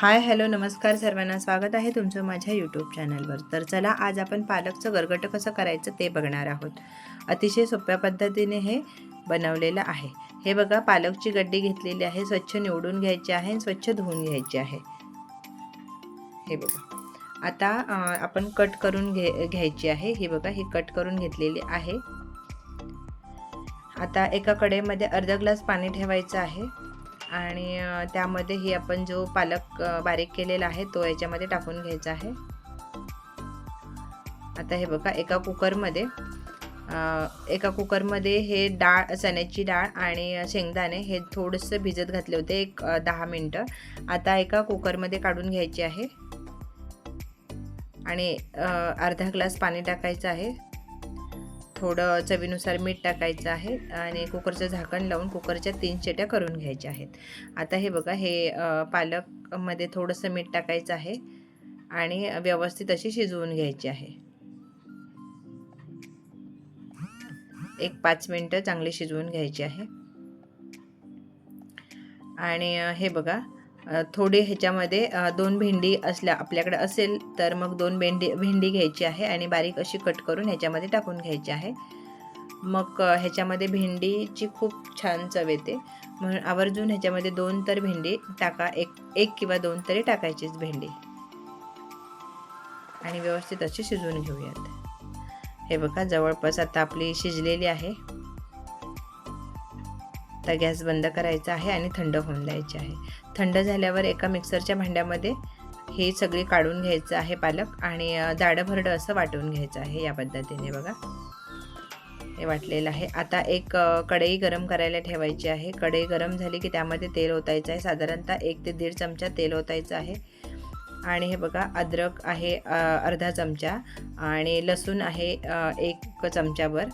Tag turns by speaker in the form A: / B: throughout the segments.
A: Hi hello नमस्कार सर्वांना, स्वागत आहे तुमचं माझ्या यूट्यूब चॅनलवर। तर चला आज आपण पालकचं गरगटं कसं करायचं ते बघणार आहोत। अतिशय सोप्या पद्धतीने हे बनवलेलं आहे। हे बघा, पालकची गड्डी घेतलेली आहे, स्वच्छ निवडून घ्यायची आहे आणि स्वच्छ धुवून घ्यायची आहे। हे बघा, आता आपण कट करून घ्यायची आहे। हे बघा, ही कट करून घेतलेली आहे। आता एका कढईमध्ये अर्धा ग्लास पाणी ठेवायचं आहे आणि त्यामध्ये ही आपण जो पालक बारीक केलेला आहे तो याच्यामध्ये टाकून घ्यायचा आहे। आता हे बघा, एका कुकरमध्ये हे डाळ, चण्याची डाळ आणि शेंगदाणे हे थोडंसं भिजत घातले होते, एक 10 मिनिटं। आता एका कुकरमध्ये काढून घ्यायचे आहे आणि अर्धा ग्लास पाणी टाकायचं आहे, थोडं चवीनुसार मीठ टाकायचं आहे आणि कुकरचं झाकण लावून कुकरच्या 3 शिट्या करून घ्यायच्या आहेत। आता हे बघा, हे पालकमध्ये थोडंसं मीठ टाकायचं आहे आणि व्यवस्थित अशी शिजवून घ्यायची आहे। एक 5 मिनिटं चांगली शिजवून घ्यायची आहे। आणि हे बघा, थोडी ह्याच्यामध्ये 2 भेंडी आपल्याकडे असेल तर मग 2 भेंडी घ्यायची आहे आणि बारीक अशी कट करून ह्याच्यामध्ये टाकून घ्यायची आहे। मग ह्याच्यामध्ये भेंडीची खूप छान चव येते, म्हणून आवर्जून ह्याच्यामध्ये 2 तर भेंडी टाका, एक किंवा 2 तरी टाकायचीच भेंडी। आणि व्यवस्थित अशी शिजवून घेऊयात। हे बघा, जवळपास आता आपली शिजलेली आहे। तर गॅस बंद करायचा आहे आणि थंड होऊन द्यायचे आहे। थंड झाल्यावर एका मिक्सरच्या भांड्यामध्ये हे सगळे काढून घ्यायचं आहे पालक आणि जाडं भरडं असं वाटून घ्यायचं आहे। या पद्धतीने बघा, हे वाटलेलं आहे। आता एक कढई गरम करायला ठेवायची आहे। कढई गरम झाली की त्यामध्ये तेल ओतायचं आहे, साधारणतः 1 ते 1.5 चमचा तेल ओतायचं आहे। आणि हे बघा, अद्रक आहे अर्धा चमचा आणि लसूण आहे 1 चमचाभर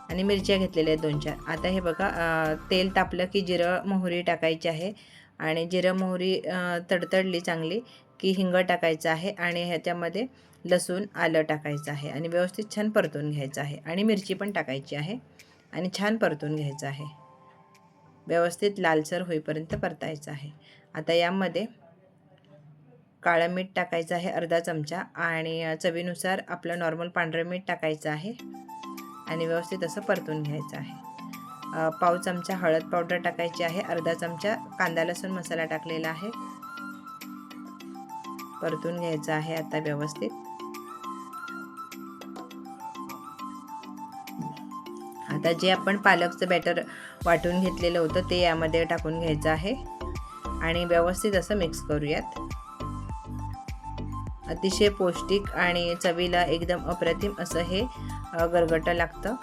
A: आणि मिरच्या घेतलेल्या आहेत 2-4। आता हे बघा, तेल तापलं की जिरं मोहरी टाकायची आहे आणि जिरं मोहरी तडतडली चांगली की हिंग टाकायचं आहे आणि ह्याच्यामध्ये लसूण आलं टाकायचं आहे आणि व्यवस्थित छान परतून घ्यायचं आहे आणि मिरची पण टाकायची आहे आणि छान परतून घ्यायचं आहे, व्यवस्थित लालसर होईपर्यंत परतायचं आहे। आता यामध्ये काळं मीठ टाकायचं आहे अर्धा चमचा आणि चवीनुसार आपलं नॉर्मल पांढरं मीठ टाकायचं आहे आणि व्यवस्थित असं परतून घ्यायचं आहे। पाव चमचा हळद पावडर टाकायची आहे, अर्धा चमचा कांदा लसूण मसाला टाकलेला आहे, परतून घ्यायचं आहे आता व्यवस्थित। आता जे आपण पालकचं बॅटर वाटून घेतलेलं होतं ते यामध्ये टाकून घ्यायचं आहे आणि व्यवस्थित असं मिक्स करूयात। अतिशय पौष्टिक आणि चवीला एकदम अप्रतिम असं हे गरगटं लागतं।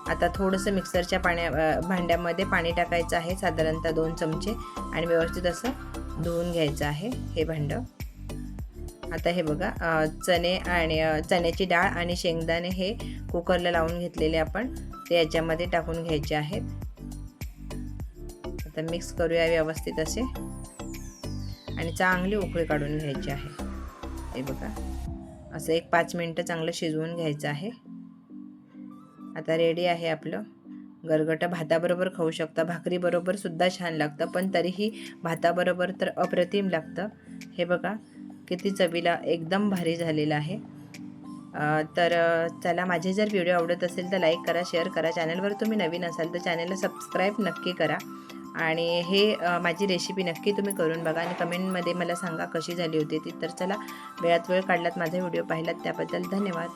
A: आता थोडंसं मिक्सरच्या भांड्यामध्ये पाणी टाकायचं आहे, साधारणतः 2 चमचे, आणि व्यवस्थित असं धुवून घ्यायचं आहे हे भांडं। आता हे बघा, चण्याची डाळ आणि शेंगदाणे हे कुकरला लावून घेतलेले आपण ते याच्यामध्ये टाकून घ्यायचे आहेत। आता मिक्स करूया व्यवस्थित असे आणि चांगली उकळी काढून घ्यायची आहे। हे बघा, असं एक 5 मिनिटं चांगलं शिजवून घ्यायचं आहे। आता रेडी आहे आपलं गरगटं। भाताबरोबर खाऊ शकता, भाकरीबरोबर सुद्धा छान लागतं, पण तरीही भाताबरोबर तर अप्रतिम लागतं। हे बघा, किती चवीला एकदम भारी झालेलं आहे। तर चला, माझे जर व्हिडिओ आवडत असेल तर लाईक करा, शेअर करा। चॅनलवर तुम्ही नवीन असाल तर चॅनलला सबस्क्राईब नक्की करा आणि हे माझी रेसिपी नक्की तुम्ही करून बघा आणि कमेंटमध्ये मला सांगा कशी झाली होती ती। तर चला, वेळात वेळ काढलात माझा व्हिडिओ पाहिलात त्याबद्दल धन्यवाद।